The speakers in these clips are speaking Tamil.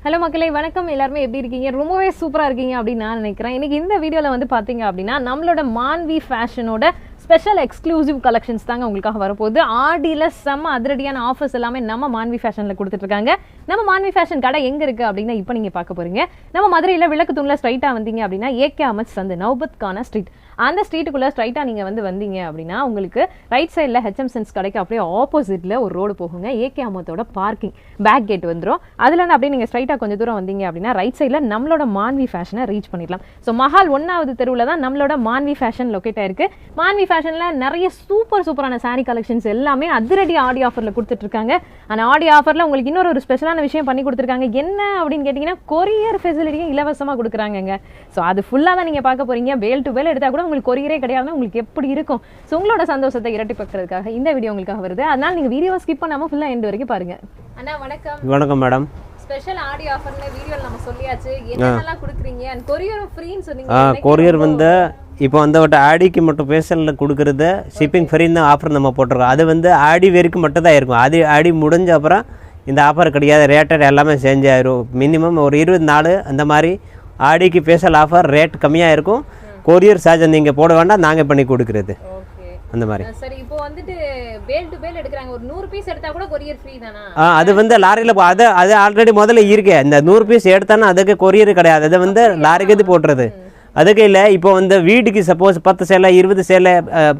ஹலோ மக்களே, வணக்கம். எல்லாருமே எப்படி இருக்கீங்க? ரொம்பவே சூப்பராக இருக்கீங்க அப்படின்னு நான் நினைக்கிறேன். இன்னைக்கு இந்த வீடியோவில் வந்து பார்த்தீங்க அப்படின்னா நம்மளோட மான்வி ஃபேஷனோட ஸ்பெஷல் எக்ஸ்க்ளூசிவ் கலெக்ஷன்ஸ் தாங்க உங்களுக்காக வரப்போகுது. ஆடியில் செம்ம அதிரடியான ஆஃபர்ஸ் எல்லாமே நம்ம மான்வி ஃபேஷனில் கொடுத்துட்ருக்காங்க. நம்ம மான்வி ஃபேஷன் கடை எங்கே இருக்குது அப்படின்னா இப்போ நீங்கள் பார்க்க போகிறீங்க. நம்ம மதுரையில் விளக்கு தூணில் ஸ்ட்ரைட்டாக வந்தீங்க அப்படின்னா ஏகே அமத் சந்து நௌபத்கான ஸ்ட்ரீட், அந்த ஸ்ட்ரீட்டுக்குள்ளே ஸ்ட்ரைட்டாக நீங்கள் வந்து வந்தீங்க அப்படின்னா உங்களுக்கு ரைட் சைடில் ஹெச்எம் சென்ஸ் கடைக்கு அப்படியே ஆப்போசிட்டில் ஒரு ரோடு போகுங்க. ஏகே அமத்தோட பார்க்கிங் பேக் கேட் வந்துடும். அதில் வந்து அப்படியே நீங்கள் ஸ்ட்ரைட்டாக கொஞ்சம் தூரம் வந்தீங்க அப்படின்னா ரைட் சைடில் நம்மளோட மான்வி ஃபேஷனை ரீச் பண்ணிடலாம். ஸோ மஹால் 1வது தெருவில் தான் நம்மளோட மான்வி ஃபேஷன் லொக்கேட் ஆயிருக்கு. மான்வி ஃபேஷனில் நிறைய சூப்பரான சாரி கலெக்ஷன்ஸ் எல்லாமே அதிரடி ஆடி ஆஃபரில் கொடுத்துட்ருக்காங்க. அந்த ஆடி ஆஃபரில் உங்களுக்கு இன்னொரு ஸ்பெஷலான விஷயம் பண்ணி கொடுத்துருக்காங்க. என்ன அப்படின்னு கேட்டிங்கன்னா கொரியர் ஃபெசிலிட்டியும் இலவசமாக கொடுக்குறாங்க. ஸோ அது ஃபுல்லாக தான் நீங்கள் பார்க்க போகிறீங்க. பேல் டு பேல் எடுத்தால் கூட உங்களுக்கு கொரியரே கிடையாதுன்னா உங்களுக்கு எப்படி இருக்கும்? ஸோ உங்களோட சந்தோஷத்தை இரட்டி பார்க்கறதுக்காக இந்த வீடியோ உங்களுக்காக வருது. அதனால் நீங்கள் வீடியோவை ஸ்கிப் பண்ணாமல் ஃபுல்லாக எண்ட் வரைக்கும் பாருங்கள். அண்ணா வணக்கம். வணக்கம் மேடம். ஸ்பெஷல் ஆடி ஆஃபர்ல வீடியோல நம்ம சொல்லியாச்சு. என்னென்னலாம் கொடுக்குறீங்க? அண்ட் கொரியரும் ஃப்ரீன்னு சொன்னீங்க. கொரியர் வந்து இப்போ அந்த ஆடிக்கு மட்டும் பேசலில் கொடுக்குறது ஷிப்பிங் ஃப்ரீன்னு ஆஃபர் நம்ம போட்டிருக்கோம். அது வந்து ஆடி வரைக்கும் மட்டும் தான் இருக்கும். அது ஆடி முடிஞ்ச அப்புறம் இந்த ஆஃபர் கிடையாது. ரேட்டட் எல்லாமே சேஞ்ச் ஆயிரும். மினிமம் ஒரு 20 நாள் அந்த மாதிரி ஆடிக்கு பேசல் ஆஃபர் ரேட் கம்மியாக இருக்கும். கொரியர் சார்ஜ் நீங்கள் போட வேண்டாம், நாங்கள் பண்ணி கொடுக்குறது அந்த மாதிரி. சரி, இப்போ வந்துட்டு பேல் டு பேல் எடுக்கறாங்க. ஒரு 100 பீஸ் எடுத்தா கூட கொரியர் ஃப்ரீ தானா? அது வந்து லாரியில் அது ஆல்ரெடி முதல்ல இருக்கு. இந்த 100 பீஸ் எடுத்தானா அதுக்கு கொரியர் கிடையாது. அது வந்து லாரிக்கு போடுறது அதுக்கு இல்லை. இப்போ வந்து வீட்டுக்கு சப்போஸ் 10 சேலை 20 சேலை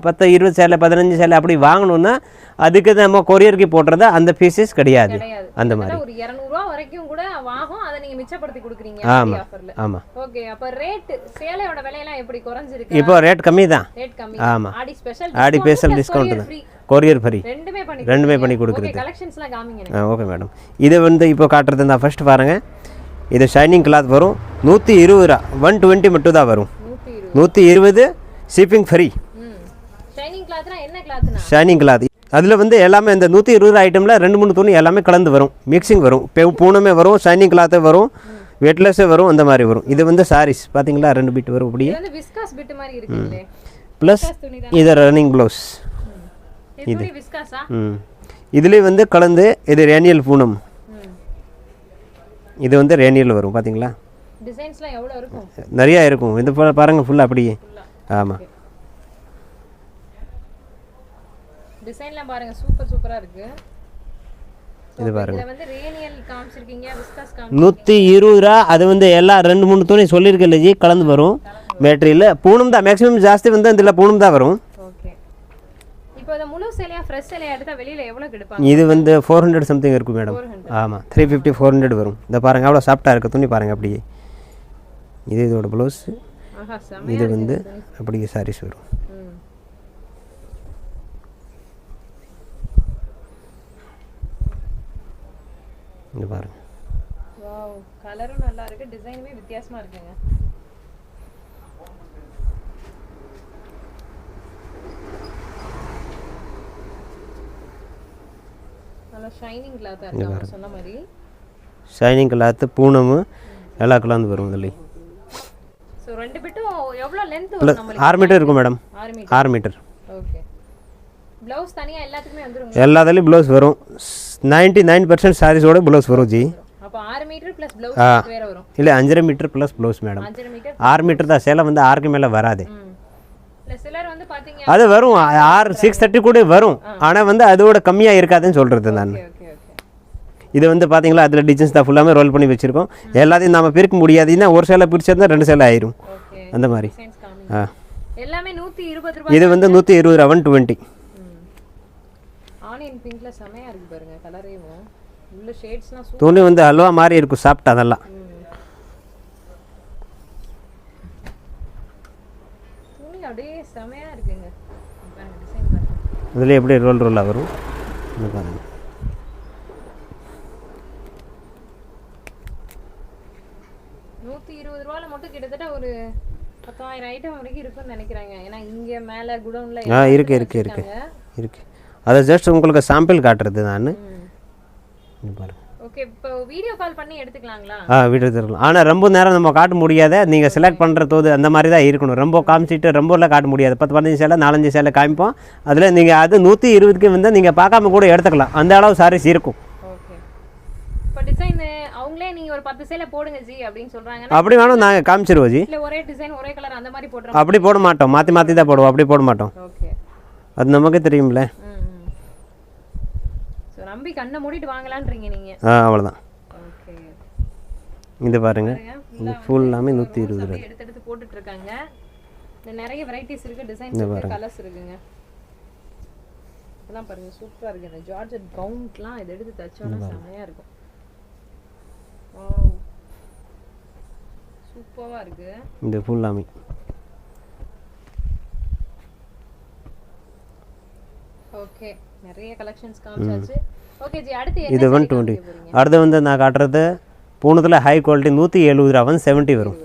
10 20 சேலை 15 சேலை அப்படி வாங்கணும்னா அதுக்கு நம்ம கொரியருக்கு போடுறது அந்த ஃபீஸஸ் கிடையாது. அந்த மாதிரி ஒரு 200 ரூபாய் வரைக்கும் கூட ஆகும். அதை நீங்க மிச்சப்படுத்தி கொடுக்குறீங்க ஆஃபர்ல. ஆமா. ஓகே, அப்ப ரேட் சேலையோட விலை எல்லாம் எப்படி குறஞ்சிருக்கு? இப்போ ரேட் கம்மி தான். ரேட் கம்மி. ஆமா. ஆடி ஸ்பெஷல் டிஸ்கவுண்ட் தான். கொரியர் ஃப்ரீ ரெண்டுமே பண்ணி கொடுக்குறது. கலெக்ஷன்ஸ்லாம் காமிங்க. Okay madam. இது வந்து இப்போ காட்டுறது தான். ஃபர்ஸ்ட் பாருங்க, இது ஷைனிங் கிளாத் வரும். 120 ரூபா. 120 மட்டும் தான் வரும். 120 ஷிப்பிங் ஃப்ரீ. ஷைனிங் கிளாத்னா என்ன கிளாத்னா? Shining cloth. அதில் வந்து எல்லாமே இந்த 120 ஐட்டமில் 2-3 துணி எல்லாமே கலந்து வரும். மிக்சிங் வரும். பூனமே வரும், ஷைனிங் கிளாத்தே வரும், வெட்லெஸ்ஸே வரும், அந்த மாதிரி வரும். இது வந்து சாரீஸ் பார்த்தீங்களா, 2 பிட் வரும். அப்படியே விஸ்காஸ் பிட் மாதிரி இருக்குங்களே. ப்ளஸ் இது ரன்னிங் ப்ளவுஸ். இது விஸ்காஸா? இதுலேயே வந்து கலந்து இது ரேனியல் பூனம். இது வந்து ரேனியல் வரும். பார்த்தீங்களா, டிசைன்ஸ்லாம் எவ்வளோ இருக்கும்? நிறையா இருக்கும். இது பாருங்கள் ஃபுல்லாக அப்படியே. ஆமாம், டிசைன்லாம் பாருங்க, சூப்பரா இருக்கு. இது பாருங்க, இது வந்து ரேனியல் காமிச்சிருக்கீங்க, விஸ்காஸ் 120 ரூபா. அது வந்து எல்லாம் 2-3 துணி சொல்லியிருக்கேன் இல்லைஜி, கலந்து வரும். மெட்டீரியல் பூனம் தான் மேக்ஸிமம் ஜாஸ்தி வந்து இதில் பூனம் தான் வரும். ஓகே, இப்போ இந்த முழு சேலையா ஃப்ரெஷ் சேலையா எடுத்தா வெளியில எவ்வளவு எடுப்பாங்க? இது வந்து 400 சம்திங் இருக்கும் மேடம். ஆமாம், 350 400 வரும். இந்த பாருங்க, அவ்வளோ சாஃப்டாக இருக்குது துணி பாருங்க. அப்படியே இது இதோட ப்ளவுஸ். இது வந்து அப்படியே சாரீஸ் வரும். இது பாருங்க, வாவ், கலரும் நல்லா இருக்கு, டிசைனுமே வித்தியாசமா இருக்குங்க. நல்ல ஷைனிங் கிளாத்தா இருக்கு. சொன்ன மாதிரி ஷைனிங் கிளாத் பூனம் எல்லா கலந்து வரும். இதுல சோ ரெண்டு பிட்டும் எவ்வளவு லெந்த் வரும்? நமக்கு 6 மீட்டர் இருக்கும் மேடம். 6 மீட்டர். ஓகே, ப்ளவுஸ் தனியா எல்லாத்துக்குமே வந்துரும்? எல்லாத்துலயும் ப்ளவுஸ் வரும். 99% சாரீஸோட ப்ளவுஸ் வரும் ஜி. அப்ப 6 மீட்டர் பிளஸ் ப்ளவுஸ் வேற வரும்? இல்ல 5.5 metre plus blouse madam. 6 metre தான். சேலை வந்து 6க்கு மேல வராது. சிலர் வந்து பாத்தீங்க அது வரும் 630 கூட வரும். ஆனா வந்து அதோட கம்மியா இருக்காதுன்னு சொல்றது நான். இது வந்து பாத்தீங்களா, அதுல டிசைன்ஸ் தான் ஃபுல்லாமே ரோல் பண்ணி வச்சிருக்கோம். எல்லாத்தையும் நாம பிரிக்க முடியாதுன்னா ஒரு சேலை பிரிச்சா 2 சேலை ஆயிரும். அந்த மாதிரி. எல்லாமே 120 ரூபாய். இது வந்து 120 ரூபாய். 120. ஆனியன் பிங்க்ல செமையா இருக்கு பாருங்க. கலரேவும் உள்ள ஷேட்ஸ்லாம் சூப்பர். துணி வந்து அல்வா மாதிரி இருக்கும், சாஃப்ட். அதெல்லாம் துணி அப்படியே செமையா இருக்குங்க. பாருங்க டிசைன் பாருங்க. இதுல எப்படி ரோலா வரும் பாருங்க. 120 ரூபாயில மட்டும் கிட்டத்தட்ட ஒரு 10,000 ஐட்டம் வரைக்கும் இருக்கும்னு நினைக்கிறாங்க. ஏன்னா இங்க மேல குடவுன்ல இருக்கு. அதை ஜஸ்ட் உங்களுக்கு சாம்பிள் காட்டுறது நான். பாருங்க. ஓகே, இப்போ வீடியோ கால் பண்ணி எடுத்துக்கலாங்களா? வீடியோ எடுத்துக்கலாம். ஆனால் ரொம்ப நேரம் நம்ம காட்ட முடியாத, நீங்கள் செலக்ட் பண்ணுறது அந்த மாதிரி தான் இருக்கணும். ரொம்ப காமிச்சிட்டு ரொம்பலாம் காட்ட முடியாது. 10-15 சேலை 4-5 சேலை காமிப்போம். அதில் நீங்கள் அது 120க்கு வந்து நீங்கள் பார்க்காம கூட எடுத்துக்கலாம். அந்த அளவு சாரீஸ் இருக்கும். ஓகே, இப்போ டிசைன் அவங்களே நீங்க ஒரு 10 சேலை போடுங்க ஜி அப்படின்னு சொல்றாங்க. அப்படி வேணும் நாங்கள் காமிச்சிருவோம் ஜி. இல்ல ஒரே டிசைன் ஒரே கலர் அந்த மாதிரி போடுறோம். அப்படி போட மாட்டோம், மாற்றி மாற்றி தான் போடுவோம், அப்படி போட மாட்டோம். ஓகே, அது நமக்கு தெரியும்ல. ஸோ நம்பி கண்ணை மூடிட்டு வாங்கலான்றீங்க நீங்க. அவ்வளோதான். ஓகே, இது பாருங்க, இந்த ஃபுல் எல்லாமே 120 ரூபா. எடுத்து போட்டுட்டு இருக்காங்க. நிறைய வெரைட்டிஸ் இருக்கு, டிசைன்ஸ் இருக்கு, கலர்ஸ் இருக்குங்க. இதெல்லாம் பாருங்க சூப்பரா இருக்கு. இந்த ஜார்ஜெட் கவுன்ட்லாம் இத எடுத்து தச்சோம்னா செமையா இருக்கும். வாவ், சூப்பரா இருக்கு. இந்த ஃபுல் எல்லாமே ஓகே, நிறைய கலெக்ஷன்ஸ் காமிச்சாச்சு. ஓகே ஜி, அடுத்து இது 120. அடுத்து வந்து நான் காட்டுறது பூனத்தில் ஹை குவாலிட்டி 170 ரூபா 170 வரும்.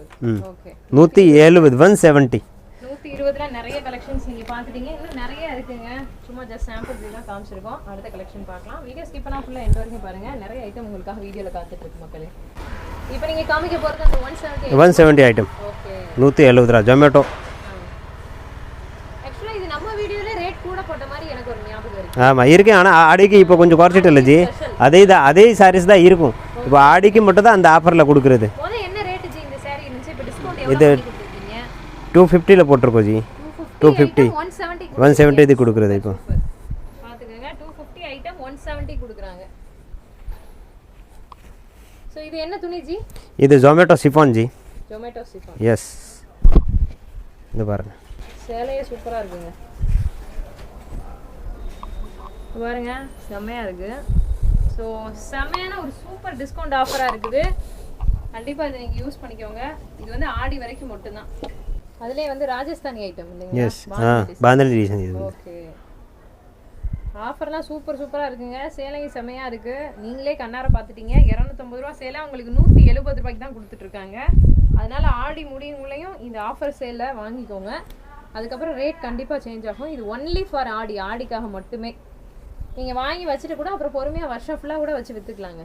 ஓகே, 170 170. 120ல நிறைய கலெக்ஷன்ஸ் நீங்க பாத்துட்டீங்க. இன்னும் நிறைய இருக்குங்க. சும்மா ஜஸ்ட் சாம்பிள் தான் காமிச்சிருக்கோம். அடுத்த கலெக்ஷன் பார்க்கலாம். வீடியோ ஸ்கிப் பண்ணா ஃபுல்லா எண்ட் வரைக்கும் பாருங்க. நிறைய ஐட்டம் உங்களுக்காக வீடியோல காத்துட்டு இருக்கு மக்களே. இப்போ நீங்க காமிக்க போறது அந்த 170 ஐட்டம். ஓகே, 170 ரூபா ஜொமேட்டோ. एक्चुअली இது நம்ம வீடியோல ரேட் கூட போட்ட மாதிரி எனக்கு ஒரு ஞாபகம் இருக்கு. ஆமாம் இருக்கு, ஆனால் ஆடிக்கு இப்போ கொஞ்சம் குறைச்சிட்டு இல்லை ஜி. அதே சாரீஸ் தான் இருக்கும். இப்போ ஆடிக்கு மட்டும் தான் அந்த ஆஃபரில் கொடுக்குறது. முதல்ல என்ன ரேட் ஜி இந்த saree இருந்துச்சு? இப்போ டிஸ்கவுண்ட் எவ்வளவு கொடுத்துருக்கீங்க? 250ல போட்டிருக்கோம் ஜி. 250 170 இது கொடுக்குறது. இப்போ பாத்துக்கங்க, 250 ஐட்டம் 170 கொடுக்குறாங்க. சோ இது என்ன துணி ஜி? இது ஜொமேட்டோ சிஃபான் ஜி. ஜொமேட்டோ சிஃபான். எஸ், இது பாருங்க, சேலையே சூப்பரா இருக்குங்க. பாருங்க செமையா இருக்கு. ஸோ செமையான ஒரு சூப்பர் டிஸ்கவுண்ட் ஆஃபரா இருக்குது. கண்டிப்பா இதை நீங்க யூஸ் பண்ணிக்கோங்க. இது வந்து ஆடி வரைக்கும் மட்டும்தான். அதுலயே வந்து ராஜஸ்தானி ஐட்டம் இல்லைங்களா? எஸ், பாந்தலி டிசைன் இது. ஓகே, ஆஃபர்லாம் சூப்பரா இருக்குங்க. சேலையும் செமையா இருக்கு. நீங்களே கண்ணார பார்த்துட்டீங்க. 250 ரூபா சேலை உங்களுக்கு 170 ரூபாய்க்கு தான் கொடுத்துட்டு இருக்காங்க. அதனால ஆடி முடியுங்களையும் இந்த ஆஃபர் சேலை வாங்கிக்கோங்க. அதுக்கப்புறம் ரேட் கண்டிப்பா சேஞ்ச் ஆகும். இது ஒன்லி ஃபார் ஆடிக்காக மட்டுமே. நீங்க வாங்கி வச்சுட்டு கூட அப்புறம் பொறுமையா வருஷம் ஃபுல்லா கூட வச்சு வித்துக்கலாங்க.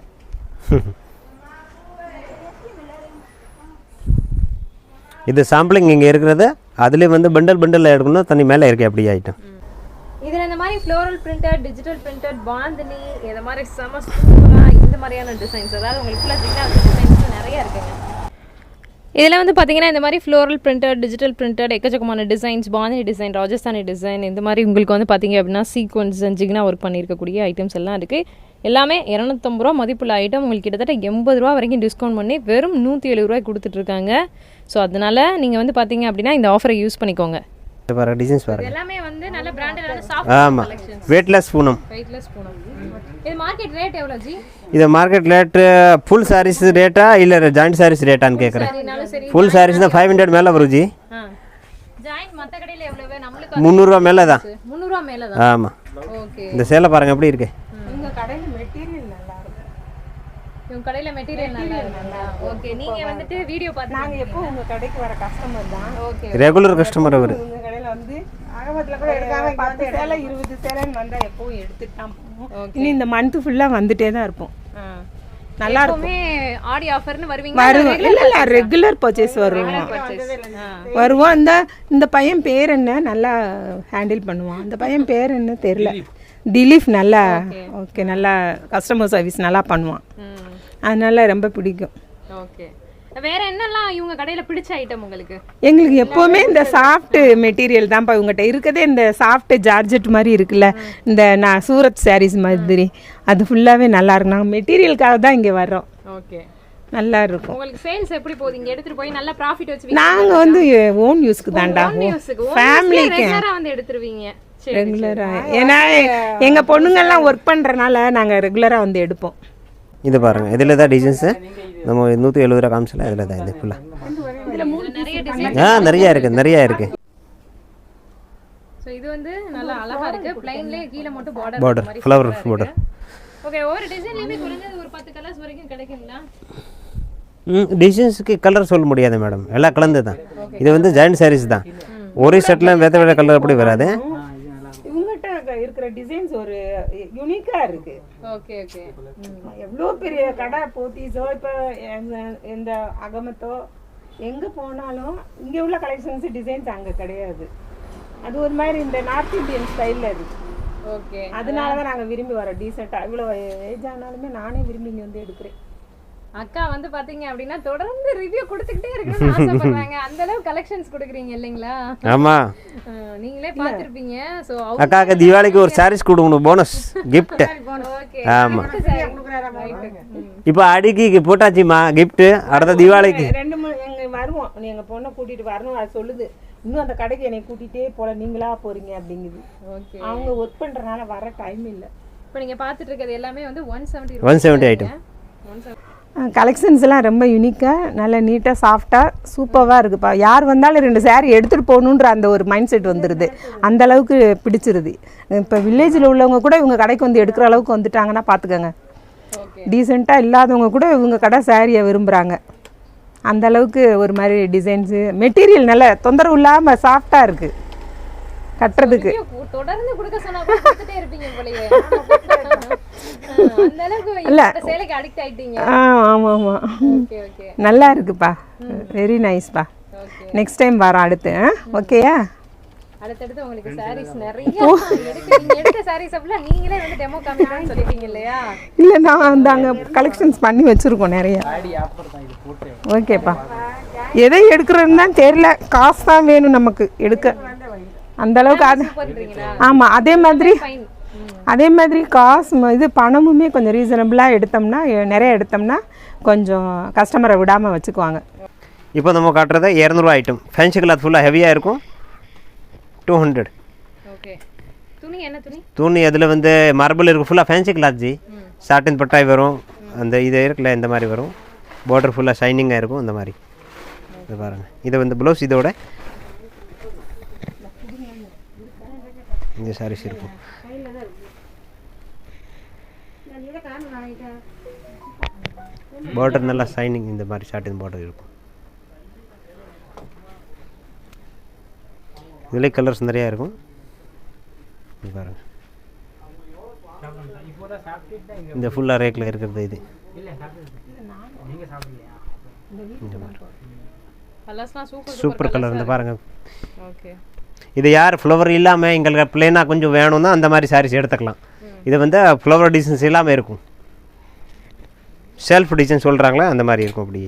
இது சாம்பிளிங் இங்கே இருக்கிறது. அதுலேயே வந்து பண்டல் எடுக்கணும், தனி மேலே இருக்கு அப்படி ஐட்டம். இதில் இந்த மாதிரி floral printed, digital printed, bandhani, இந்த மாதிரி செம சூப்பராக இந்த மாதிரியான டிசைன்ஸ், அதாவது உங்களுக்கு ஃபுல்லாக டிசைன்ஸ் நிறைய இருக்குங்க. இதில் வந்து பார்த்தீங்கன்னா இந்த மாதிரி ஃப்ளோரல் பிரிண்டட், டிஜிட்டல் பிரிண்டட், எக்கச்சக்கமான designs, bandhani design, Rajasthani design, இந்த மாதிரி உங்களுக்கு வந்து பார்த்தீங்க அப்படின்னா சீக்வன்ஸ் ஜிக்னா ஒர்க் பண்ணியிருக்கக்கூடிய ஐட்டம்ஸ் எல்லாம் இருக்குது. எல்லாமே 250 ரூபா மதிப்புள்ள ஐட்டம் உங்களுக்கு கிட்டத்தட்ட 80 ரூபா வரைக்கும் டிஸ்கவுண்ட் பண்ணி வெறும் 170 ரூபாய்க்கு கொடுத்துட்ருக்காங்க. ஸோ அதனால் நீங்கள் வந்து பார்த்தீங்க அப்படின்னா இந்த ஆஃபரை யூஸ் பண்ணிக்கோங்க. டிசைன்ஸ் பாருங்க, எல்லாமே வந்து நல்ல பிராண்டடான சாஃப்ட் கலெக்ஷன்ஸ். வெயிட்லெஸ் பூனம். இது மார்க்கெட் ரேட் எவ்வளவு ஜி? இது மார்க்கெட் ரேட் ஃபுல் சாரீஸ் ரேட்டா இல்ல ஜாயிண்ட் சாரீஸ் ரேட்டான்னு கேக்குறேன். ஃபுல் சாரீஸ் தான் 500 மேல வரும் ஜி. ஜாயிண்ட் மத்த கடையில எவ்வளவு? நமக்கு 300 ரூபாய் மேல தான். 300 ரூபாய் மேல தான். ஆமா. ஓகே, இந்த சேலை பாருங்க எப்படி இருக்கு. உங்க கடையில மெட்டீரியல் நல்லா இருக்கு. உங்க கடையில மெட்டீரியல் நல்லா இருக்கு. ஓகே, நீங்க வந்துட்டு வீடியோ பார்த்து நாங்க எப்போ உங்க கடைக்கு வர கஸ்டமர் தான். ஓகே, ரெகுலர் கஸ்டமர் அவரு. உங்க கடையில வந்து அகமத்துல கூட எடுக்காம 10 சேலை 20 சேலைன்னு வந்தா எப்பவும் எடுத்துட்டு தான் போவோம். இனி இந்த மந்த் ஃபுல்லா வந்துட்டே தான் இருப்போம். நல்லா இருக்கும். ஆடி ஆஃபர்னு வருவீங்க? இல்ல ரெகுலர் பர்ச்சேஸ் வருவோம். வருவோம். இந்த பையன் பேர் என்ன, நல்லா ஹேண்டில் பண்ணுவான். அந்த பையன் பேர் என்ன தெரியல, திலீப். நல்லா ஓகே, நல்லா கஸ்டமர் சர்வீஸ் நல்லா பண்ணுவான். அதனால ரொம்ப பிடிக்கும். ஓகே, வேற என்னெல்லாம் இவங்க கடையில பிடிச்ச ஐட்டம் உங்களுக்கு? எங்களுக்கு எப்பவுமே இந்த சாஃப்ட் மெட்டீரியல் தான்ப்பா இவங்ககிட்ட இருக்கதே. இந்த சாஃப்ட் ஜார்ஜெட் மாதிரி இருக்குல்ல, இந்த நான் சூரத் சாரீஸ் மாதிரி, அது ஃபுல்லாவே நல்லா இருக்கு. நாங்கள் மெட்டீரியலுக்காக தான் இங்கே வர்றோம். ஓகே, நல்லா இருக்கும். உங்களுக்கு சேல்ஸ் எப்படி போகுது? இங்க எடுத்துட்டு போய் நல்லா ப்ராஃபிட் வச்சு நாங்க வந்து ஓன் யூஸ்க்கு தான்டா, ஃபேமிலிக்கு ரெகுலரா வந்து எடுத்துருவீங்க. ரெகுலரா. ஏன்னா எங்க பொண்ணுங்கெல்லாம் ஒர்க் பண்றதுனால நாங்க ரெகுலரா வந்து எடுப்போம். இது பாருங்க, இதில் தான் டிசைன்ஸு நம்ம 170 ரூபா காமிச்சல, இதில் தான் இது ஃபுல்லாக. நிறைய இருக்கு. ஸோ இது வந்து நல்லா அழகா இருக்கு. பிளைன்லேயே கீழே மட்டும் பார்டர் ஃப்ளவர் பார்டர். ஓகே, ஒரு டிசைன்லேயுமே குறைஞ்சது ஒரு 10 கலர்ஸ் வரைக்கும் கிடைக்குங்களா? டிசைன்ஸுக்கு கலர் சொல்ல முடியாது மேடம், எல்லாம் கலந்து தான். இது வந்து ஜாயிண்ட் சாரீஸ் தான். ஒரு செட்டில் வேற கலர் அப்படி வராது. இருக்கிற டிசைன்ஸ் ஒரு யூனிக்கா இருக்கு. ஓகே ஓகே, எவ்வளோ பெரிய கடை போத்தீஸோ இப்போ இந்த அகமத்தோ எங்க போனாலும் இங்க உள்ள கலெக்ஷன்ஸ் டிசைன்ஸ் அங்க கிடையாது. அது ஒரு மாதிரி இந்த நார்த் இந்தியன் ஸ்டைல்ல இருக்கு. ஓகே, அதனால தான் நாங்க விரும்பி வரோம். டீசெண்டா இவ்வளோ ஏஜ் ஆனாலுமே நானே விரும்பி இங்க வந்து எடுக்கிறேன். அக்கா வந்து பாத்தீங்க அப்படின்னா தொடர்ந்து ரிவ்யூ கொடுத்துக்கிட்டே இருக்கணும்னு ஆசைப்படுறாங்க. அந்த அளவு கலெக்ஷன்ஸ் கொடுக்குறீங்க இல்லைங்களா? ஆமா, நீங்களே பார்த்திருப்பீங்க. சோ அக்காக்கு தீபாவளிக்கு ஒரு சாரீஸ் கொடுக்கணும், போனஸ் கிஃப்ட். ஓகே. ஆமா, இப்போ அடிக்கு போட்டாச்சுமா கிஃப்ட். அடுத்த தீபாவளிக்கு 2 எங்க வருவோம், எங்க பொண்ணை கூட்டிட்டு வரணும் அது சொல்லுது. இன்னும் அந்த கடைக்கு என்னை கூட்டிகிட்டே போல, நீங்களா போறீங்க அப்படிங்குது. ஓகே. அவங்க ஒர்க் பண்றதுனால வர டைம் இல்லை. இப்போ நீங்க பார்த்துட்டு இருக்கிறது எல்லாமே வந்து 170 ஐட்டம். கலெக்ஷன்ஸ் எல்லாம் ரொம்ப யூனிக்காக, நல்ல நீட்டாக சாஃப்டாக சூப்பராக இருக்குப்பா. யார் வந்தாலும் 2 saree எடுத்துகிட்டு போகணுன்ற அந்த ஒரு மைண்ட் செட் வந்துடுது. அந்த அளவுக்கு பிடிச்சிருது. இப்போ வில்லேஜில் உள்ளவங்க கூட இவங்க கடைக்கு வந்து எடுக்கிற அளவுக்கு வந்துட்டாங்கன்னா பார்த்துக்கோங்க. டீசெண்டாக இல்லாதவங்க கூட இவங்க கடை சாரியை விரும்புகிறாங்க. அந்த அளவுக்கு ஒரு மாதிரி டிசைன்ஸு, மெட்டீரியல் நல்ல தொந்தரவு இல்லாமல் சாஃப்டாக இருக்குது கட்டுறதுக்கு. தொடர்ந்து கொடுக்க சொன்னா கூட கொடுத்துட்டே இருப்பீங்க போலயே. அந்த அளவுக்கு இந்த சேலைக்கு அடிக்ட் ஆயிட்டீங்க. ஆமாம் ஆமாம், நல்லா இருக்குப்பா, வெரி நைஸ்ப்பா. நெக்ஸ்ட் டைம் வரோம் அடுத்து. ஓகேயா? அடுத்தடுத்து உங்களுக்கு சாரீஸ் நிறைய எடுத்த சாரீஸ் அப்படிலாம் நீங்களே வந்து டெமோ காமிக்கணும்னு சொல்லிட்டீங்க இல்லையா? இல்லை, நான் வந்து அங்கே கலெக்ஷன்ஸ் பண்ணி வச்சுருக்கோம் நிறைய. ஓகேப்பா, எதை எடுக்கிறதுன்னு தான் தெரியல, காசு தான் வேணும் நமக்கு எடுக்க அந்த அளவுக்கு. அது ஆமாம், அதே மாதிரி காசு இது பணமுமே கொஞ்சம் ரீசனபிளாக எடுத்தோம்னா, நிறைய எடுத்தோம்னா கொஞ்சம் கஸ்டமரை விடாமல் வச்சுக்குவாங்க. இப்போ நம்ம காட்டுறத 200 ஐட்டம். ஃபேன்சி கிளாத் ஃபுல்லாக ஹெவியாக இருக்கும். 200. ஓகே. துணி என்ன துணி? துணி அதில் வந்து மார்பிள் இருக்கும். ஃபுல்லாக ஃபேன்சி கிளாத் ஜி. சாட்டின் பட்டாய் வரும், அந்த இது இருக்குல்ல இந்த மாதிரி வரும். பார்டர் ஃபுல்லாக ஷைனிங்காக இருக்கும் இந்த மாதிரி. இது பாருங்கள், இது வந்து ப்ளவுஸ் இதோட இந்த சாரீஸ் இருக்கும். பார்டர் நல்லா ஷைனிங் இந்த மாதிரி சாட்டின் பார்டர் இருக்கும். இதில் கலர்ஸ் நிறையா இருக்கும். இது பாருங்கள், இந்த ஃபுல்லாக ரேக்கில் இருக்கிறது இது. சூப்பர் கலர் இந்த பாருங்கள். ஓகே. இது யார் ஃப்ளவர் இல்லாமல் எங்களுக்கு பிளேனாக கொஞ்சம் வேணும்னா அந்த மாதிரி சாரீஸ் எடுத்துக்கலாம். இது வந்து ஃப்ளவர் டிசைன்ஸ் இல்லாமல் இருக்கும். செல்ஃப் டிசைன் சொல்கிறாங்களே அந்த மாதிரி இருக்கும். அப்படி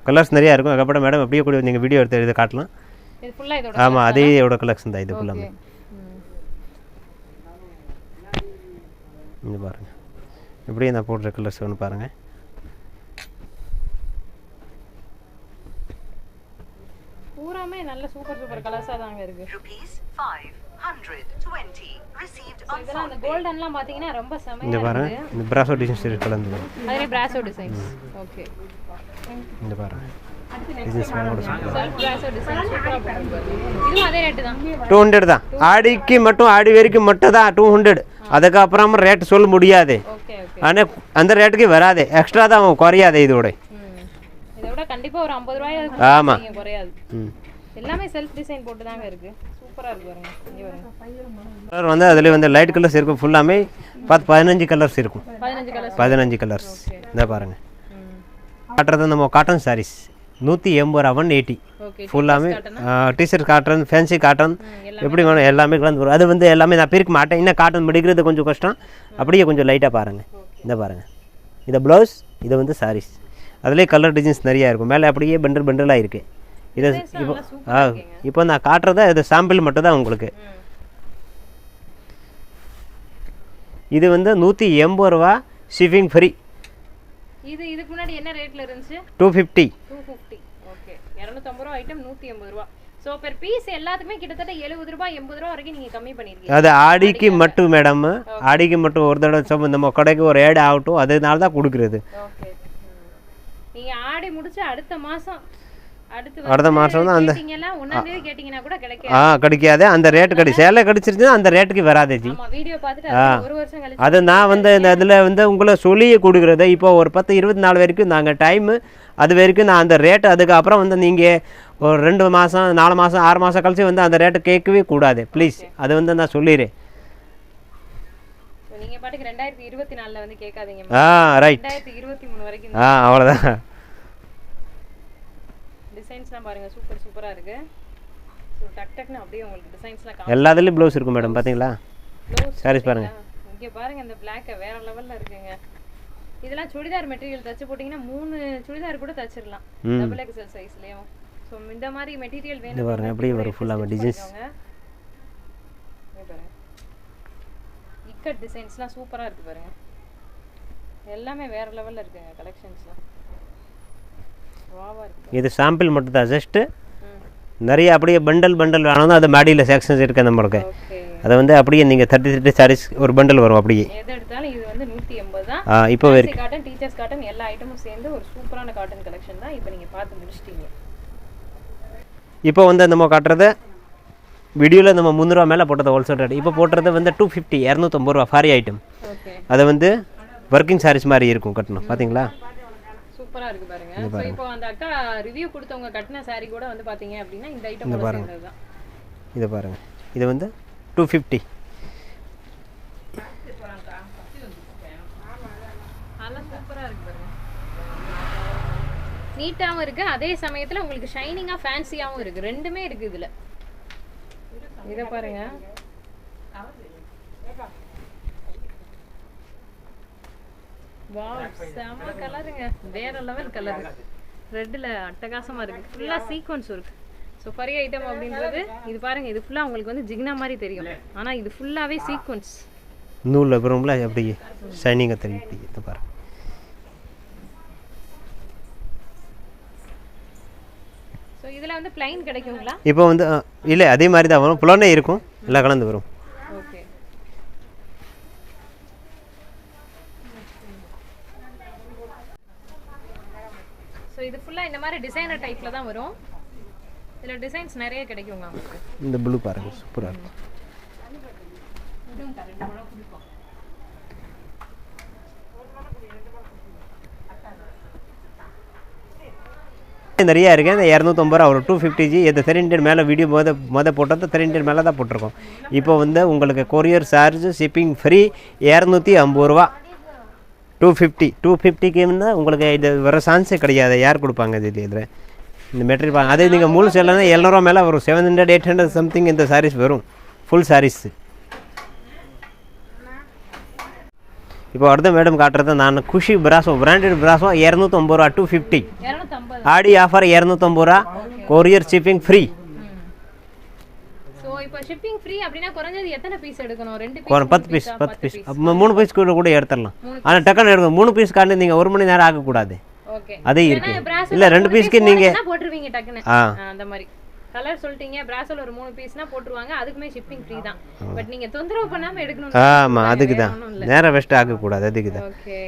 கலர்ஸ் நிறையா இருக்கும். அதுக்கப்புறம் மேடம் அப்படியே கூட நீங்கள் வீடியோ எடுத்து இதை காட்டலாம். ஆமாம், அதே இதோட கலெக்ஷன் தான் இது ஃபுல்லாமே. இது பாருங்கள், இப்படியே நான் போடுற கலர்ஸ் ஒன்று பாருங்கள். பூராமே நல்ல சூப்பர் கலர்ஸா தாங்க இருக்கு. இதெல்லாம் அந்த கோல்டன்லாம் பாத்தீங்கன்னா ரொம்ப செமையா இருக்கு. இந்த பாருங்க, இந்த பிராசோ டிசைன்ஸ் கலந்து வரும். அதுல பிராசோ டிசைன்ஸ். ஓகே. இந்த பாருங்க, இது ஸ்மாலோட சூப்பர். செல்ஃப் பிராசோ டிசைன் சூப்பரா போடுங்க. இது அதே ரேட் தான். 200 தான். ஆடிக்கு மட்டும் ஆடி வரைக்கும் மட்டும் தான் 200. அதுக்கு அப்புறம் ரேட் சொல்ல முடியாது. Okay okay. ஆனா அந்த ரேட்டுக்கு வராது, எக்ஸ்ட்ரா தான் குறையாது. இதோட இதோட கண்டிப்பா ஒரு 50 ரூபாய் ஆமா குறையாது. எல்லாமே செல்ஃப் டிசைன் போட்டு தாங்க இருக்கு. சூப்பரா இருக்கு பாருங்க. இங்க பாருங்க, கலர் வந்து அதுல வந்து லைட் கலர்ஸ் இருக்கும். ஃபுல்லாமே 15 கலர்ஸ் இருக்கும். 15 கலர்ஸ். இந்த பாருங்க, காட்டுறது நம்ம காட்டன் சாரீஸ் 180 ரூபா 180. ஃபுல்லாமே டிஷர்ட் காட்டன், ஃபேன்சி காட்டன், எப்படி வேணும் எல்லாமே கலந்து வரும். அது வந்து எல்லாமே நான் பிரிக்க மாட்டேன். இன்னும் காட்டன் முடிக்கிறது கொஞ்சம் கஷ்டம். அப்படியே கொஞ்சம் லைட்டாக பாருங்கள். இந்த பாருங்கள், இதை ப்ளவுஸ், இது வந்து சாரீஸ். அதுலேயே கலர் டிசைன்ஸ் நிறையா இருக்கும். மேலே அப்படியே பண்டலாக இருக்குது. இதை இப்போ நான் காட்டுறத இது சாம்பிள் மட்டும் தான் உங்களுக்கு. இது வந்து 180 ரூபா ஷிப்பிங் ஃப்ரீ. இதுக்கு முன்னாடி என்ன ரேட்ல இருந்துச்சு? 250. ஓகே, 250 ரூபாய் ஐட்டம் 180 ரூபாய். சோ பெர் பீஸ் எல்லாத்துக்குமே கிட்டத்தட்ட 70 ரூபாய் 80 ரூபாய் வரைக்கும் நீங்க கம்மி பண்ணிருக்கீங்க. அது ஆடிக்கு மட்டும் மேடம், ஆடிக்கு மட்டும் ஒரு தடவை நம்ம கடைக்கு ஒரு ஆட் ஆகட்டும், அதனால தான் கொடுக்குறது. ஓகே, நீங்க ஆடி முடிச்சு அடுத்த மாசம் அடுத்த மாதம் தான் அந்த கேட்டிங்கன்னா கூட கிடைக்காது. கிடைக்காது. அந்த ரேட்டு சேலை கிடைச்சிருச்சுன்னா அந்த ரேட்டுக்கு வராது ஜி. வீடியோ பார்த்துட்டு ஒரு வருஷம் கழிச்சு அது நான் வந்து இந்த இதில் வந்து உங்களை சொல்லி கொடுக்குறது. இப்போ ஒரு 10-20 நாள் வரைக்கும் நாங்கள் டைமு, அது வரைக்கும் நான் அந்த ரேட்டு, அதுக்கப்புறம் வந்து நீங்கள் ஒரு 2 மாதம் 4 மாதம் 6 மாதம் கழிச்சு வந்து அந்த ரேட்டு கேட்கவே கூடாது ப்ளீஸ். அது வந்து நான் சொல்லிடுறேன். நீங்க பாட்டுக்கு 2024ல வந்து கேட்காதீங்க. ரைட், 2023 வரைக்கும் அவ்வளோதான். டிசைன்ஸ்லாம் பாருங்க சூப்பரா இருக்கு. ஸோ டக்னு அப்படியே உங்களுக்கு டிசைன்ஸ்லாம் எல்லாத்துலேயும் ப்ளவுஸ் இருக்கும் மேடம் பார்த்தீங்களா? சாரீஸ் பாருங்கள். இங்கே பாருங்க இந்த பிளாக் வேற லெவலில் இருக்குங்க. இதெல்லாம் சுடிதார் மெட்டீரியல் தச்சு போட்டிங்கன்னா 3 சுடிதார் கூட தச்சிடலாம் டபுள் எக்ஸ்எல் சைஸ்லேயும். ஸோ இந்த மாதிரி மெட்டீரியல் வேணும் பாருங்க அப்படியே வரும் ஃபுல்லாக டிசைன்ஸ். இக்கட் டிசைன்ஸ்லாம் சூப்பராக இருக்குது பாருங்க. எல்லாமே வேற லெவலில் இருக்குங்க கலெக்ஷன்ஸ்லாம். வாவா இருக்கு. இது சாம்பிள் மட்டும் தான், ஜஸ்ட்டு நிறைய அப்படியே பண்டல் வேணும். அது மாடியில் செக்ஷன்ஸ் இருக்குது நம்மளுக்கு. அதை வந்து அப்படியே நீங்கள் 30 சாரீஸ் ஒரு பண்டல் வரும் அப்படியே. எது எடுத்தாலும் இது வந்து 180 தான். இப்போ வரைக்கும் காட்டன், டீச்சர்ஸ் காட்டன் எல்லா ஐட்டமும் சேர்ந்து ஒரு சூப்பரான காட்டன் கலெக்ஷன் தான். இப்போ நீங்கள் பார்த்து முடிச்சிட்டீங்க. இப்போ வந்து நம்ம காட்டுறது வீடியோவில் நம்ம 300 ரூபா மேலே போட்டது ஹோல்சேல் ரேட். இப்போ போட்டுறது வந்து 250 250 ரூபா ஃபாரி ஐட்டம். அதை வந்து ஒர்க்கிங் சாரீஸ் மாதிரி இருக்கும் கட்டணும். பார்த்தீங்களா சூப்பரா இருக்கு பாருங்க. சோ இப்போ அந்த அக்கா ரிவ்யூ கொடுத்தவங்க கட்டின saree கூட வந்து பாத்தீங்க அப்படினா இந்த ஐட்டம் சேர்ந்தது தான். இத பாருங்க. இது வந்து 250. நல்லா சூப்பரா இருக்கு பாருங்க. நீட்டாவும் இருக்கு, அதே சமயத்துல உங்களுக்கு ஷைனிங்கா ஃபேன்சியாவும் இருக்கு. ரெண்டுமே இருக்கு இதுல. இத பாருங்க. வாவ், செம கலருங்க. வேற லெவல் கலர். ரெட்ல அட்டகாசமா இருக்கு. ஃபுல்லா சீக்வென்ஸ் இருக்கு. சோ ஃபரி ஐட்டம் அப்படின்றது இது பாருங்க, இது ஃபுல்லா உங்களுக்கு வந்து ஜிக்னா மாதிரி தெரியும். ஆனா இது ஃபுல்லாவே சீக்வென்ஸ். நூல்ல வரும்ல அப்படி ஷைனிங்கா தெரியும். இது பாருங்க. சோ இதுல வந்து ப்ளைன் கிடைக்குங்களா? இப்போ வந்து இல்ல அதே மாதிரி தான் வரும். புலனே இருக்கும். எல்லாம் கலந்து வரும். ஓகே. சோ இது ஃபுல்லா இந்த மாதிரி டிசைனர் டைப்ல தான் வரும். இதுல டிசைன்ஸ் நிறைய கிடைக்குங்க உங்களுக்கு. இந்த ப்ளூ பாருங்க சூப்பரா இருக்கு. நிறைய இருக்கு. இந்த 250 ரூபா ஒரு 250 இது 300 மேலே வீடியோ மொதல் போட்டது 300 மேலே தான் போட்டிருக்கோம். இப்போ வந்து உங்களுக்கு கொரியர் சார்ஜ் ஷிப்பிங் ஃப்ரீ 250 ரூபா. 250க்கு இருந்தால் உங்களுக்கு இது வர சான்ஸே கிடையாது. யார் கொடுப்பாங்க இது இதில் இந்த மெட்டீரியல் பாருங்க. அதே நீங்கள் மூணு செல்லனா 700 ரூபா மேலே வரும். 700 800 சம்திங் இந்த சாரீஸ் வரும், ஃபுல் சாரீஸ். இப்போ அடுத்த மேடம் காட்டுறது நான் குஷி பிராசோ பிராண்டட் பிராசோ 250 ரூபா 250. ஆடி ஆஃபர் 250 ரூபா, கொரியர் ஷிப்பிங் ஃப்ரீ. சோ இப்போ ஷிப்பிங் ஃப்ரீ அப்படினா குறஞ்சது எத்தனை பீஸ் எடுக்கணும்? 2 பீஸ் 10 பீஸ் 3 பீஸ் கூட எடுத்துடலாம். ஆனா டக்குன்னு எடுக்கணும். 3 பீஸ் காட்டி நீங்க 1 மணி நேரம் ஆக கூடாது. ஓகே, அதே இருக்கு. இல்ல 2 பீஸ்க்கு நீங்க போட்டுருவீங்க டக்குன்னு. அந்த மாதிரி கலர் சொல்லிட்டீங்க. பிராசோல ஒரு 3 பீஸ்னா போட்டுருவாங்க. அதுக்குமே ஷிப்பிங் ஃப்ரீ தான். பட் நீங்க தொந்தரவு பண்ணாம எடுக்கணும். ஆமா, அதுக்கு தான். நேரம் வேஸ்ட் ஆக கூடாது, அதுக்கு தான். ஓகே.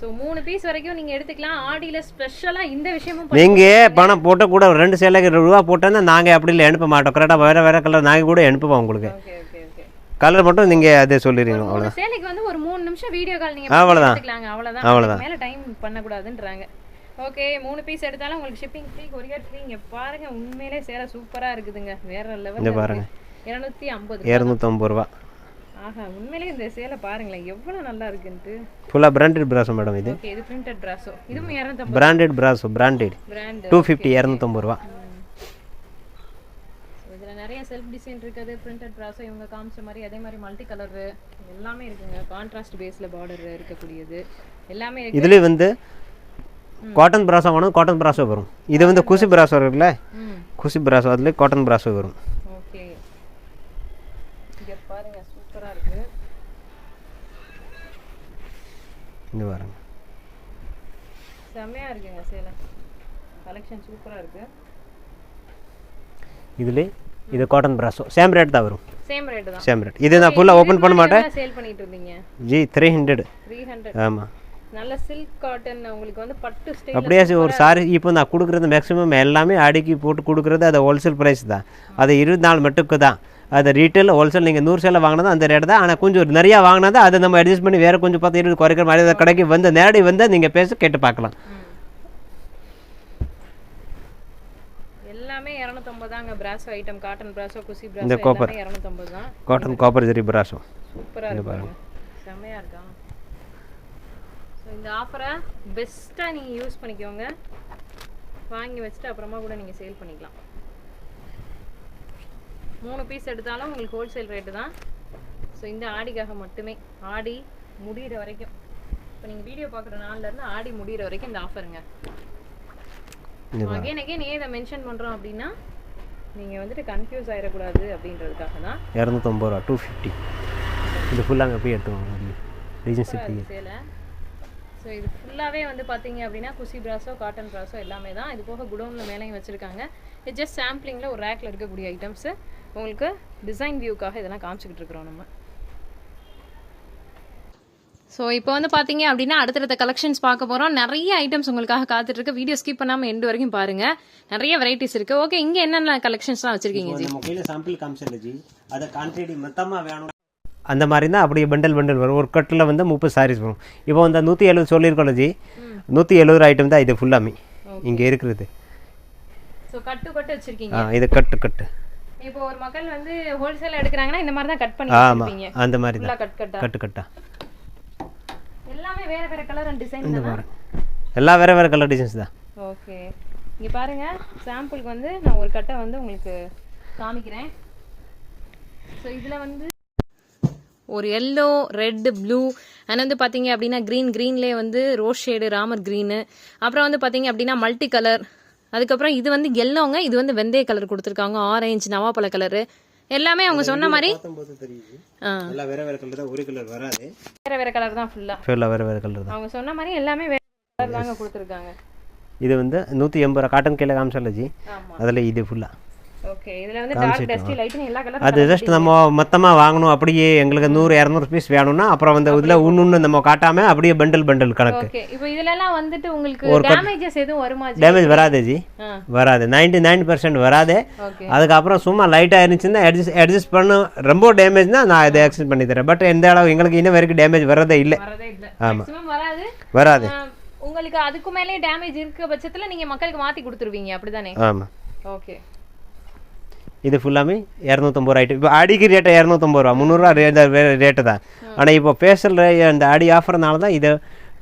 சோ 3 பீஸ் வரைக்கும் நீங்க எடுத்துக்கலாம். ஆடில ஸ்பெஷலா இந்த விஷயமும் நீங்க பணம் போட்ட கூட 2 சேலைக்கு ரூபா போட்டா நாங்க அப்படி இல்ல அனுப்ப மாட்டோம். கரெக்டா வேற கலர் நாங்க கூட அனுப்புவோம் உங்களுக்கு. Okay okay okay. கலர் மட்டும் நீங்க அதே சொல்லிரீங்க. அவ்வளவுதான். சேலைக்கு வந்து ஒரு 3 நிமிஷம் வீடியோ கால் நீங்க எடுத்துக்கலாங்க. அவ்வளவுதான். மேல டைம் பண்ண கூடாதுன்றாங்க. ஓகே, 3 பீஸ் எடுத்தாலும் உங்களுக்கு ஷிப்பிங் ஃப்ரீ, கொரியர் ஃப்ரீ. இங்க பாருங்க, உண்மையிலே சேலை சூப்பரா இருக்குதுங்க. வேற லெவல்ல இங்க பாருங்க. 250 ரூபாய். ஆஹா, உண்மையிலே இந்த சேலை பாருங்களேன் எவ்வளவு நல்லா இருக்குன்னு. ஃபுல்லா பிராண்டட் பிராசோ மேடம் இது. ஓகே, இது பிரிண்டட் பிராசோ. இதுவும் 250. பிராண்டட் பிராசோ, பிராண்டட் 250 250 ரூபாய். இதுல நிறைய செல்ஃப் டிசைன் இருக்குது. பிரிண்டட் பிராசோ இவங்க காமிச்ச மாதிரி அதே மாதிரி மல்டி கலர் எல்லாமே இருக்குங்க. கான்ட்ராஸ்ட் பேஸ்ல பார்டர் இருக்கக்கூடியது எல்லாமே இருக்கு. இதுல வந்து காட்டன் பிராசோ வேணும், காட்டன் பிராசோ வரும். இது வந்து குசி பிராசோ இருக்குல்ல, குசி பிராசோ அதுல காட்டன் பிராசோ வரும். ஓகே, இங்க பாருங்க சூப்பரா இருக்கு. இங்க பாருங்க, செமையா இருக்குங்க சேலை. கலெக்ஷன் சூப்பரா இருக்கு. இதுல இது காட்டன் பிராசோ சேம் ரேட் தான் வரும். சேம் ரேட் தான். Same rate. இது நான் ஃபுல்லா ஓபன் பண்ண மாட்டேன். சேல் பண்ணிட்டு இருந்தீங்க ஜி 300. ஆமா, நல்ல சில்க் காட்டன் உங்களுக்கு வந்து பட்டு ஸ்டைல். அப்படியே ஒரு சாரி இப்போ நான் கொடுக்குறது மேக்ஸிமம் எல்லாமே அடிக்கி போட்டு கொடுக்குறது அது ஹோல்சேல் ப்ரைஸ் தான். அது 24 மட்டுக்கு தான். அது ரீட்டைல் ஹோல்சேல் நீங்கள் 100 சேலை வாங்கினது அந்த ரேட் தான். ஆனால் கொஞ்சம் நிறையா வாங்கினது அதை நம்ம அட்ஜஸ்ட் பண்ணி வேறு கொஞ்சம் 10 20 குறைக்கிற மாதிரி கடைக்கு வந்து நேரடி வந்து நீங்கள் பேச கேட்டு பார்க்கலாம். எல்லாமே 250 தாங்க. பிராசோ ஐட்டம், காட்டன் பிராசோ, குசி பிராசோ எல்லாமே 250 தான். காட்டன் காப்பர் ஜரி பிராசோ சூப்பரா இருக்கு. செமையா இருக்கா? சோ இந்த ஆஃபரை பெஸ்ட்டா நீங்க யூஸ் பண்ணிக்கோங்க. வாங்கி வச்சுட்டு அப்புறமா கூட நீங்கள் சேல் பண்ணிக்கலாம். 3 பீஸ் எடுத்தாலும் உங்களுக்கு ஹோல்சேல் ரேட்டு தான். ஸோ இந்த ஆடிக்காக மட்டுமே, ஆடி முடிகிற வரைக்கும், இப்போ நீங்கள் வீடியோ பார்க்குற நாள்லேருந்து ஆடி முடிகிற வரைக்கும் இந்த ஆஃபருங்க. அகைன் ஏன் இதை மென்ஷன் பண்ணுறோம் அப்படின்னா நீங்கள் வந்துட்டு கன்ஃபியூஸ் ஆகிடக்கூடாது அப்படின்றதுக்காக தான். 250 ரூபா 250. இது ஃபுல்லாக போய் எடுத்துக்கோங்க சேலை. ஸோ இது ஃபுல்லாகவே வந்து பார்த்தீங்க அப்படின்னா குசி பிராஸோ காட்டன் பிராஸோ எல்லாமே தான். இது போக குடோனில் மேலேயும் வச்சுருக்காங்க. இது ஜஸ்ட் சாம்பிளிங்கில் ஒரு ரேக்கில் இருக்கக்கூடிய ஐட்டம்ஸு. உங்களுக்கு டிசைன் வியூக்காக இதெல்லாம் காமிச்சிக்கிட்டு இருக்கிறோம் நம்ம. ஸோ இப்போ வந்து பார்த்தீங்க அப்படின்னா அடுத்தடுத்த கலெக்ஷன்ஸ் பார்க்க போகிறோம். நிறைய ஐட்டம்ஸ் உங்களுக்காக காத்துட்ருக்கு. வீடியோ ஸ்கிப் பண்ணாமல் எண்டு வரைக்கும் பாருங்கள். நிறைய வெரைட்டிஸ் இருக்குது. ஓகே, இங்கே என்னென்ன கலெக்ஷன்ஸ்லாம் வச்சுருக்கீங்க ஜி? கையில் சாம்பிள் காமிச்சிடல ஜி. அதை குவான்டிட்டி மொத்தமாக வேணும் அந்த மாதிரி தான். அப்படியே பண்டல் வரும். ஒரு கட்டில் வந்து 30 சாரீஸ் வரும். இப்போ வந்து 170 சொல்லியிருக்கோம்ல ஜி, 170 ஐட்டம் தான் இது ஃபுல்லாமே இங்கே இருக்கிறது. ஸோ கட்டு வச்சுருக்கீங்க. இது கட்டு. இப்போ ஒரு மக்கள் வந்து ஹோல்சேல் எடுக்கிறாங்கன்னா இந்த மாதிரி தான் கட் பண்ணி வச்சிருப்பீங்க. அந்த மாதிரி தான் கட்டா எல்லாமே வேற கலர் அண்ட் டிசைன் தான். எல்லாம் வேற கலர் டிசைன்ஸ் தான். ஓகே, இங்க பாருங்க, சாம்பிளுக்கு வந்து நான் ஒரு கட்டை வந்து உங்களுக்கு காமிக்கிறேன். ஸோ இதில் வந்து ஒரு எல்லோ, ரெட், ப்ளூ அண்ட் வந்து பார்த்தீங்க அப்படின்னா க்ரீன்லேயே வந்து ரோஸ் ஷேடு, ராமர் க்ரீனு, அப்புறம் வந்து பார்த்தீங்க அப்படின்னா மல்டி கலர், அதுக்கப்புறம் இது வந்து எல்லோங்க, இது வந்து வெந்தய கலர் கொடுத்துருக்காங்க, ஆரஞ்சு, நவாப்பழ கலரு, எல்லாமே அவங்க சொன்ன மாதிரி வேற கலர் தான். ஒரு கலர் வராது, வேற கலர் தான் ஃபுல்லாக வேற கலர் தான். அவங்க சொன்ன மாதிரி எல்லாமே வேற கலர் தாங்க கொடுத்துருக்காங்க. இது வந்து 180 ரூபா காட்டன் கீழே காமிச்சால ஜி. அதில் இது ஃபுல்லாக ஓகே, இதுல வந்து டார்க் டஸ்டி லைட் எல்லா கலர். அது ஜஸ்ட் நம்ம மொத்தமா வாங்கணும். அப்படியே எங்களுக்கு 100-200 பீஸ் வேணும்னா அப்புறம் வந்து இதுல ஒண்ணு நம்ம காட்டாம அப்படியே பண்டல் கணக்கு. ஓகே, இப்போ இதெல்லாம் வந்துட்டு உங்களுக்கு டேமேஜஸ் எதுவும் வருமா ஜி? டேமேஜ் வராது ஜி, வராது. 99% வராது. அதுக்கப்புறம் சும்மா லைட்டா இருந்துச்சுன்னா அட்ஜஸ்ட் பண்ண. ரொம்ப டேமேஜ்னா நான் இதை அக்செப்ட் பண்ணி தரேன். பட் எந்த அளவு எங்களுக்கு இன்னும் வரைக்கும் டேமேஜ் வரதே இல்லை. ஆமா, வராது. உங்களுக்கு அதுக்கு மேலே டேமேஜ் இருக்க பட்சத்துல நீங்க மக்களுக்கு மாத்தி கொடுத்துருவீங்க, அப்படிதானே? ஆமா. ஓகே, இது ஃபுல்லாமே 250 ஐட்டம். இப்போ ஆடிக்கு ரேட்டு 250 ரூபா, 300 ரூபா ரேட்டு தான். ஆனால் இப்போ ஸ்பெஷல் அந்த ஆடி ஆஃபர்னால தான் இதை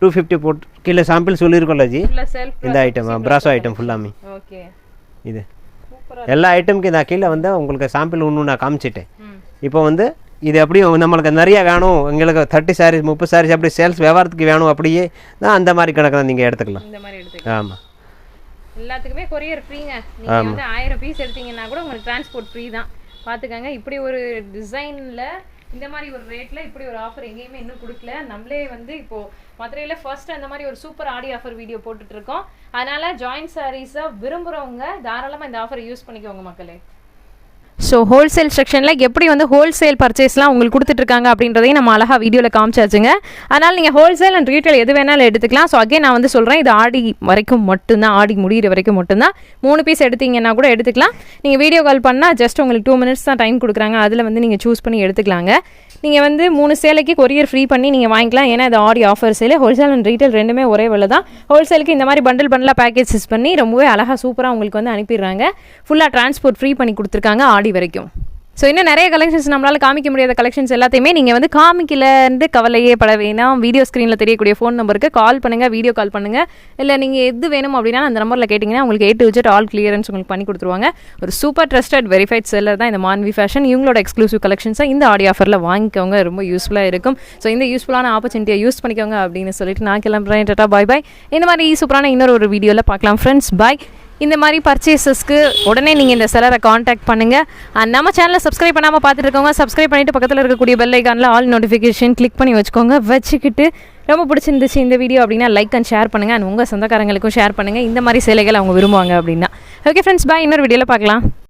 250 போட்டு கீழே சாம்பிள் சொல்லியிருக்கோம்ல ஜி. இந்த ஐட்டம் பிராசோ ஐட்டம் ஃபுல்லாமே. ஓகே, இது எல்லா ஐட்டமுக்கு நான் கீழே வந்து உங்களுக்கு சாம்பிள் ஒன்று நான் காமிச்சிட்டேன். இப்போ வந்து இது அப்படியும் நம்மளுக்கு நிறைய வேணும், எங்களுக்கு 30 சாரீஸ் 30 சாரீஸ் அப்படி சேல்ஸ் வியாபாரத்துக்கு வேணும், அப்படியே தான் அந்த மாதிரி கணக்கு தான் நீங்கள் எடுத்துக்கலாம். ஆமாம், எல்லாத்துக்குமே கொரியர் ஃப்ரீங்க. நீங்க வந்து 1000 பீஸ் எடுத்தீங்கன்னா கூட உங்களுக்கு டிரான்ஸ்போர்ட் ஃப்ரீ தான். பாத்துக்கங்க, இப்படி ஒரு டிசைன்ல இந்த மாதிரி ஒரு ரேட்ல இப்படி ஒரு ஆஃபர் எங்கேயுமே இன்னும் கொடுக்கல. நம்மளே வந்து இப்போ மதுரையில ஃபர்ஸ்ட் அந்த மாதிரி ஒரு சூப்பர் ஆடி ஆஃபர் வீடியோ போட்டுட்டு இருக்கோம். அதனால ஜாயிண்ட் சாரீஸை விரும்புறவங்க தாராளமா இந்த ஆஃபரை யூஸ் பண்ணிக்கோங்க மக்களே. ஸோ ஹோல்சேல் செக்ஷனில் எப்படி வந்து ஹோல்சேல் பர்ச்சேஸ்லாம் உங்களுக்கு கொடுத்துட்ருக்காங்க அப்படின்றதையும் நம்ம அழகாக வீடியோவில் காமிச்சாச்சுங்க. அதனால் நீங்கள் ஹோல்சேல் அண்ட் ரீட்டைல் எது வேணாலும் எடுத்துக்கலாம். ஸோ அகே நான் வந்து சொல்கிறேன், இது ஆடி வரைக்கும் மட்டும்தான், ஆடி முடிகிற வரைக்கும் மட்டும்தான். 3 பீஸ் எடுத்தீங்கன்னா கூட எடுத்துக்கலாம். நீங்கள் வீடியோ கால் பண்ணால் ஜஸ்ட் உங்களுக்கு 2 minutes தான் டைம் கொடுக்குறாங்க. அதில் வந்து நீங்கள் சூஸ் பண்ணி எடுத்துக்கலாங்க. நீங்கள் வந்து 3 சேலைக்கு கொரியர் ஃப்ரீ பண்ணி நீங்கள் வாங்கிக்கலாம். ஏன்னா இது ஆடி ஆஃபர் சேலை. ஹோல்சேல் அண்ட் ரீட்டைல் ரெண்டுமே ஒரே விலை தான். ஹோல்சேலுக்கு இந்த மாதிரி பண்டலாக பேக்கேஜஸ் பண்ணி ரொம்பவே அழகாக சூப்பராக உங்களுக்கு வந்து அனுப்பிடுறாங்க. ஃபுல்லாக டிரான்ஸ்போர்ட் ஃப்ரீ பண்ணி கொடுத்துருக்காங்க ஆடி வரைக்கும். ஸோ இன்னும் நிறைய கலெக்ஷன்ஸ் நம்மளால் காமிக்க முடியாத கலெக்ஷன்ஸ் எல்லாத்தையுமே நீங்கள் வந்து காமிக்கலன்னு கவலையே பட வேணாம். வீடியோ ஸ்க்ரீனில் தெரியக்கூடிய ஃபோன் நம்பருக்கு கால் பண்ணுங்கள், வீடியோ கால் பண்ணுங்கள். இல்லை நீங்கள் எது வேணும் அப்படின்னா அந்த நம்பரில் கேட்டிங்கன்னா உங்களுக்கு A to Z all clearance உங்களுக்கு பண்ணி கொடுத்துருவாங்க. ஒரு சூப்பர் ட்ரஸ்டட் வெரிஃபைட் செல்லர் தான் இந்த மான்வி ஃபேஷன். இவங்களோட எக்ஸ்க்ளூசிவ் கலெக்ஷன்ஸை இந்த ஆடி ஆஃபரில் வாங்கிக்கோங்க, ரொம்ப யூஸ்ஃபுல்லாக இருக்கும். ஸோ இந்த யூஸ்ஃபுல்லான ஆப்பர்ச்சுனிட்டியை யூஸ் பண்ணிக்கோங்க அப்படின்னு சொல்லிட்டு நான் கிளம்புறேன். டாடா, பாய் பாய். இந்த மாதிரி சூப்பரான இன்னொரு வீடியோவில் பார்க்கலாம் ஃப்ரெண்ட்ஸ். பாய். இந்த மாதிரி பர்ச்சேசஸ்க்கு உடனே நீங்கள் இந்த செல்லரை காண்டாக்ட் பண்ணுங்கள். நம்ம சேனலை சப்ஸ்கிரைப் பண்ணாமல் பார்த்துட்டு இருக்கவங்க சப்ஸ்கிரைப் பண்ணிவிட்டு பக்கத்தில் இருக்கக்கூடிய பெல் ஐக்கானில் ஆல் நோட்டிஃபிகேஷன் கிளிக் பண்ணி வச்சுக்கிட்டு ரொம்ப பிடிச்சிருந்துச்சு இந்த வீடியோ அப்படின்னா லைக் அண்ட் ஷேர் பண்ணுங்கள். அண்ட் உங்கள் சொந்தக்காரங்களுக்கும் ஷேர் பண்ணுங்கள். இந்த மாதிரி சேலைகள் அவங்க விரும்புவாங்க அப்படின்னா. ஓகே ஃப்ரெண்ட்ஸ், பாய். இன்னொரு வீடியோவில் பார்க்கலாம்.